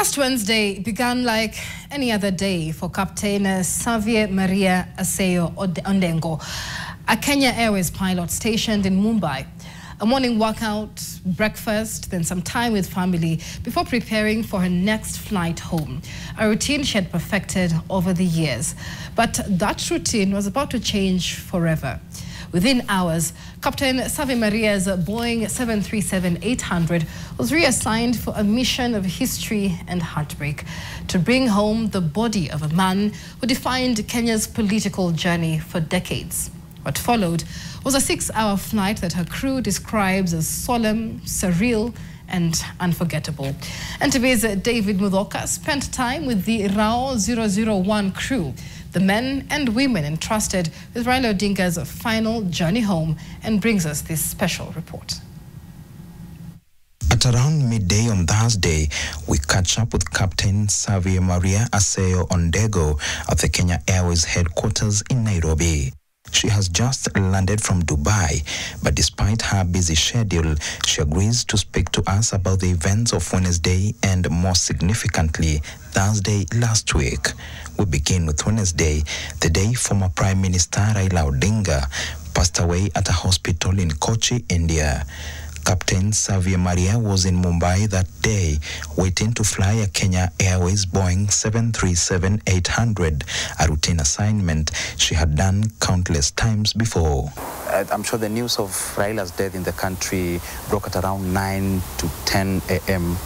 Last Wednesday began like any other day for Captain Xavier Maria Aseyo Ondengo, a Kenya Airways pilot stationed in Mumbai. A morning workout, breakfast, then some time with family before preparing for her next flight home, a routine she had perfected over the years. But that routine was about to change forever. Within hours, Captain Xavier Maria's Boeing 737-800 was reassigned for a mission of history and heartbreak to bring home the body of a man who defined Kenya's political journey for decades. What followed was a 6-hour flight that her crew describes as solemn, surreal, and unforgettable. NTV's David Mudhoka spent time with the RAO001 crew, the men and women entrusted with Raila Odinga's final journey home, and brings us this special report. At around midday on Thursday, we catch up with Captain Xavier Maria Aseyo Ondengo at the Kenya Airways headquarters in Nairobi. She has just landed from Dubai, but despite her busy schedule, she agrees to speak to us about the events of Wednesday and, more significantly, Thursday last week. We begin with Wednesday, the day former Prime Minister Raila Odinga passed away at a hospital in Kochi, India. Captain Xavier Maria was in Mumbai that day, waiting to fly a Kenya Airways Boeing 737-800, a routine assignment she had done countless times before. I'm sure the news of Raila's death in the country broke at around 9 to 10 a.m.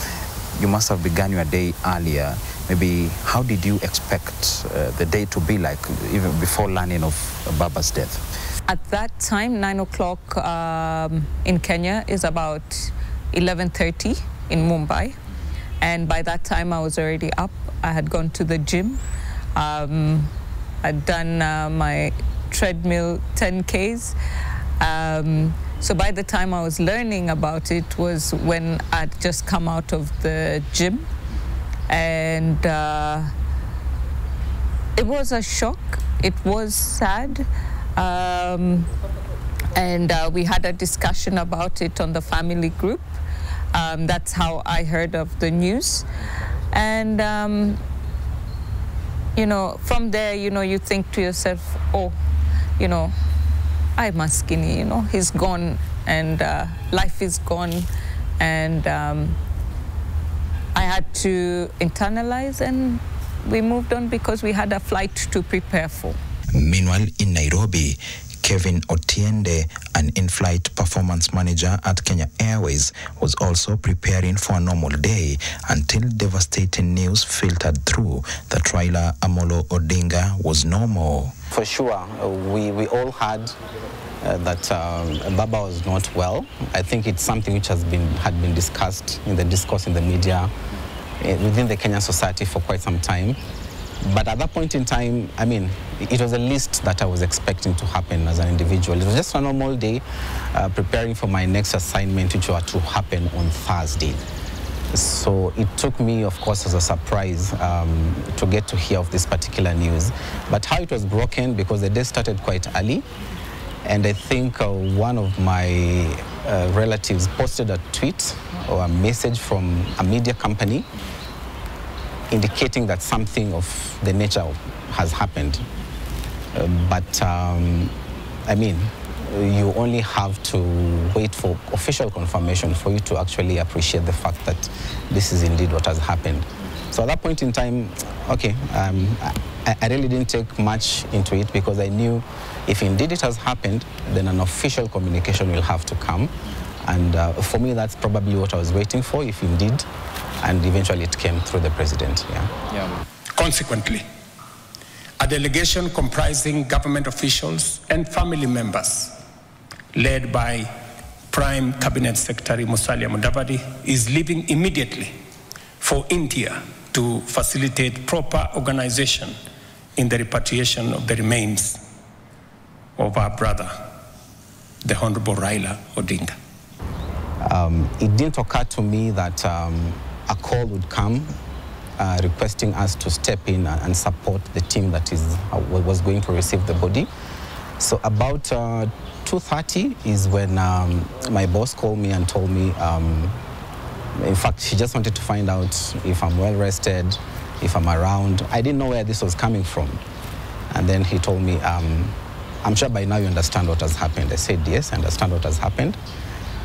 You must have begun your day earlier. Maybe how did you expect the day to be like, even before learning of Baba's death? At that time, 9 o'clock in Kenya is about 11:30 in Mumbai. And by that time, I was already up. I had gone to the gym. I'd done my treadmill 10Ks. So by the time I was learning about it was when I'd just come out of the gym. And it was a shock. It was sad. We had a discussion about it on the family group. That's how I heard of the news. And, you know, from there, you know, you think to yourself, oh, you know, I'm maskini, you know, he's gone and life is gone. And I had to internalize, and we moved on because we had a flight to prepare for. Meanwhile, in Nairobi, Kevin Otiende, an in-flight performance manager at Kenya Airways, was also preparing for a normal day until devastating news filtered through that Raila Amolo Odinga was no more. For sure, we all heard that Baba was not well. I think it's something which had been discussed in the discourse in the media within the Kenyan society for quite some time. But at that point in time, I mean, it was the least that I was expecting to happen as an individual. It was just a normal day, preparing for my next assignment, which was to happen on Thursday. So it took me, of course, as a surprise to get to hear of this particular news. But how it was broken, because the day started quite early, and I think one of my relatives posted a tweet or a message from a media company indicating that something of the nature has happened. I mean, you only have to wait for official confirmation for you to actually appreciate the fact that this is indeed what has happened. So at that point in time, okay, I really didn't take much into it because I knew if indeed it has happened, then an official communication will have to come. And for me, that's probably what I was waiting for, if indeed, and eventually it came through the president. Yeah. Consequently, a delegation comprising government officials and family members, led by Prime Cabinet Secretary Musalia Mudavadi, is leaving immediately for India to facilitate proper organization in the repatriation of the remains of our brother, the Honorable Raila Odinga. It didn't occur to me that a call would come requesting us to step in and support the team that was going to receive the body. So about 2:30 is when my boss called me and told me In fact, she just wanted to find out if I'm well rested, if I'm around. I didn't know where this was coming from. And then he told me, I'm sure by now you understand what has happened. I said, yes, I understand what has happened.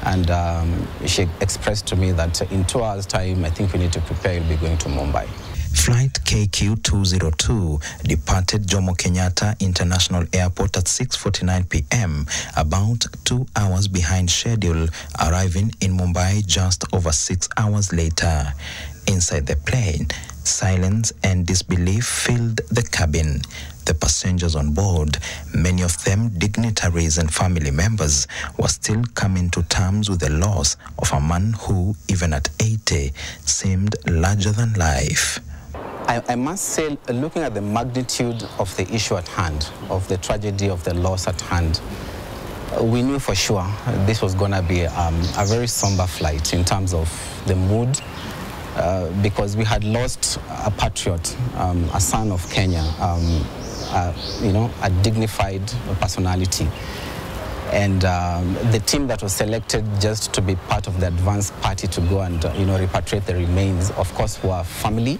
And she expressed to me that in 2 hours' time, I think we need to prepare, you'll be going to Mumbai. Flight KQ202 departed Jomo Kenyatta International Airport at 6:49 p.m., about 2 hours behind schedule, arriving in Mumbai just over 6 hours later. Inside the plane, silence and disbelief filled the cabin. The passengers on board, many of them dignitaries and family members, were still coming to terms with the loss of a man who, even at 80, seemed larger than life. I must say, looking at the magnitude of the issue at hand, of the tragedy, of the loss at hand, we knew for sure this was going to be a very somber flight in terms of the mood, because we had lost a patriot, a son of Kenya, a dignified personality. And the team that was selected just to be part of the advance party to go and repatriate the remains, of course, were family,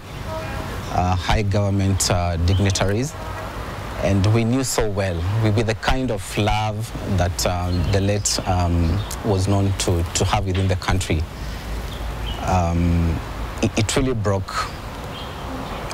high government dignitaries. And we knew so well, with the kind of love that the late was known to have within the country. It really broke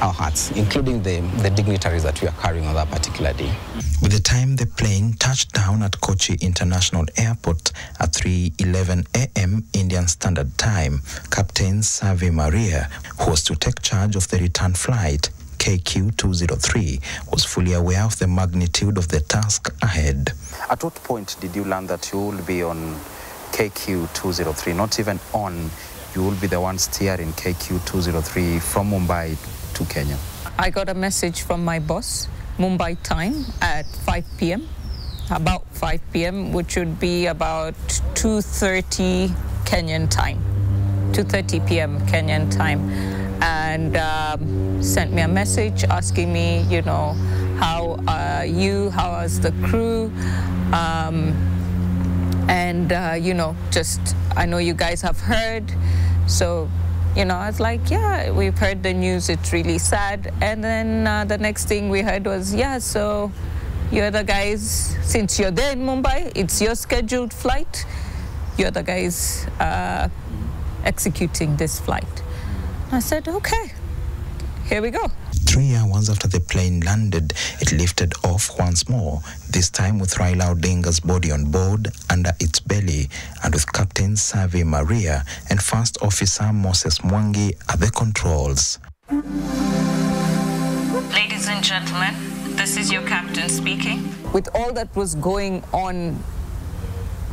our hearts, including the dignitaries that we are carrying on that particular day. By the time the plane touched down at Kochi International Airport at 3:11 a.m. Indian Standard Time, Captain Savi Maria, who was to take charge of the return flight, KQ203, was fully aware of the magnitude of the task ahead. At what point did you learn that you will be on KQ203, not even on, you will be the one steering KQ203 from Mumbai to Kenya? I got a message from my boss, Mumbai time, at 5 p.m., about 5 p.m., which would be about 2:30 Kenyan time, 2:30 p.m. Kenyan time, and sent me a message asking me, how are you, how is the crew, just, I know you guys have heard, so, I was like, yeah, we've heard the news, it's really sad. And then the next thing we heard was, yeah, so you're the guys, since you're there in Mumbai, it's your scheduled flight, you're the guys executing this flight. I said, okay, here we go. 3 hours after the plane landed, it lifted off once more, this time with Raila Odinga's body on board under its belly, and with Captain Savi Maria and First Officer Moses Mwangi at the controls. Ladies and gentlemen, this is your captain speaking. With all that was going on,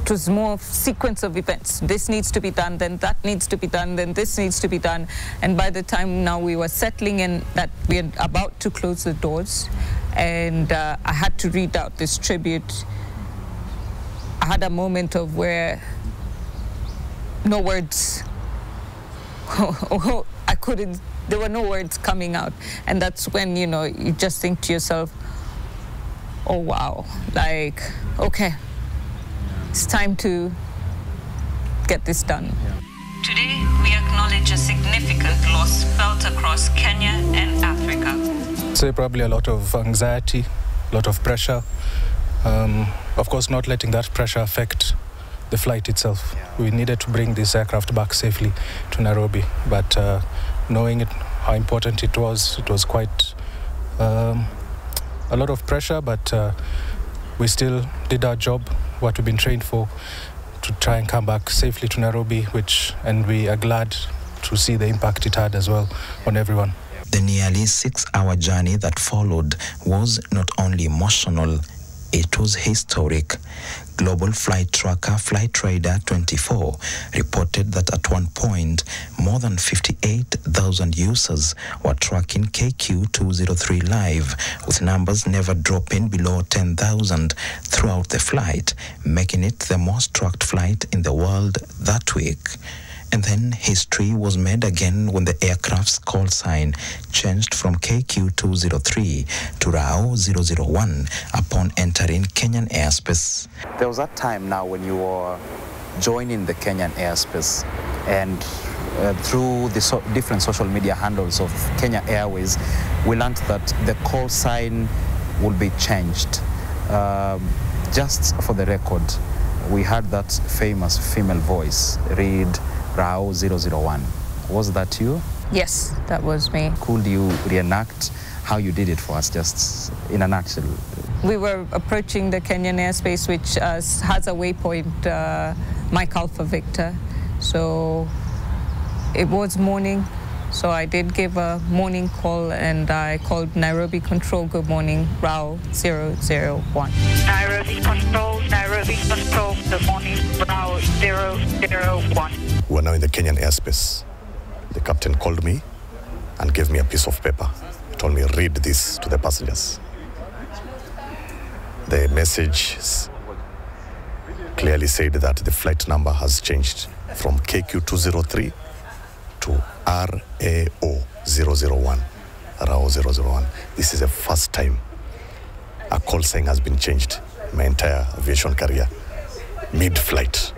it was more of sequence of events. This needs to be done, then that needs to be done, then this needs to be done. And by the time now we were settling in that we are about to close the doors, and I had to read out this tribute, I had a moment of where no words, I couldn't, there were no words coming out. And that's when, you just think to yourself, oh wow, like, okay, it's time to get this done. Today, we acknowledge a significant loss felt across Kenya and Africa. So probably a lot of anxiety, a lot of pressure. Of course, not letting that pressure affect the flight itself. We needed to bring this aircraft back safely to Nairobi, but knowing how important it was quite a lot of pressure, but we still did our job, what we've been trained for, to try and come back safely to Nairobi, and we are glad to see the impact it had as well on everyone. The nearly 6-hour journey that followed was not only emotional, it was historic. Global flight tracker Flightradar24 reported that at one point, more than 58,000 users were tracking KQ203 live, with numbers never dropping below 10,000 throughout the flight, making it the most tracked flight in the world that week. And then history was made again when the aircraft's call sign changed from KQ203 to RAO001 upon entering Kenyan airspace. There was that time now when you were joining the Kenyan airspace, and through the different social media handles of Kenya Airways, we learned that the call sign will be changed. Just for the record, we heard that famous female voice read RAO001. Was that you? Yes, that was me. Could you reenact how you did it for us, just in a nutshell? We were approaching the Kenyan airspace, which has a waypoint, Mike Alpha Victor. So it was morning, so I did give a morning call, and I called Nairobi Control. Good morning, RAO001. Nairobi Control, good morning, RAO001. We're now in the Kenyan airspace. The captain called me and gave me a piece of paper. He told me, read this to the passengers. The message clearly said that the flight number has changed from KQ203 to RAO001. RAO001. This is the first time a call sign has been changed in my entire aviation career, mid-flight.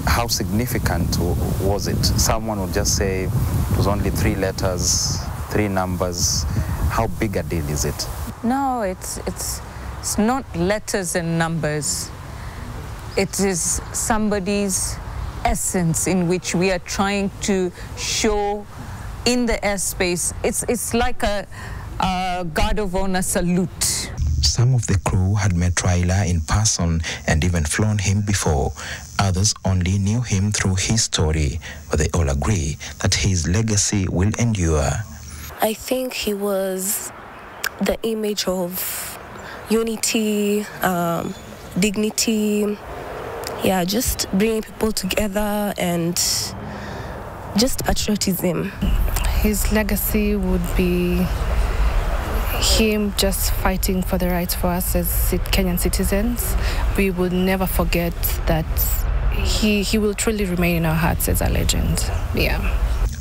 How significant was it? Someone would just say it was only 3 letters, 3 numbers. How big a deal is it? No, it's not letters and numbers. It is somebody's essence in which we are trying to show in the airspace. It's like a guard of honor salute. Some of the crew had met Raila in person and even flown him before. Others only knew him through his story, but they all agree that his legacy will endure. I think he was the image of unity, dignity, just bringing people together and just patriotism. His legacy would be him just fighting for the rights for us as Kenyan citizens. We will never forget that he will truly remain in our hearts as a legend.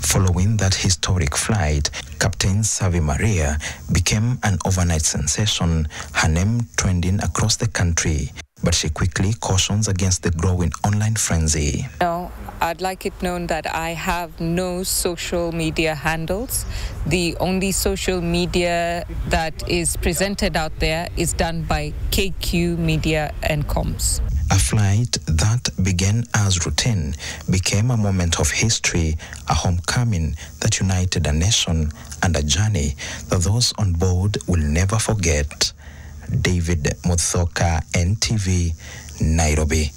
Following that historic flight, Captain Savi Maria became an overnight sensation, her name trending across the country. But she quickly cautions against the growing online frenzy. No, I'd like it known that I have no social media handles. The only social media that is presented out there is done by KQ Media and Comms. A flight that began as routine became a moment of history, a homecoming that united a nation and a journey that those on board will never forget. David Muthoka, NTV, Nairobi.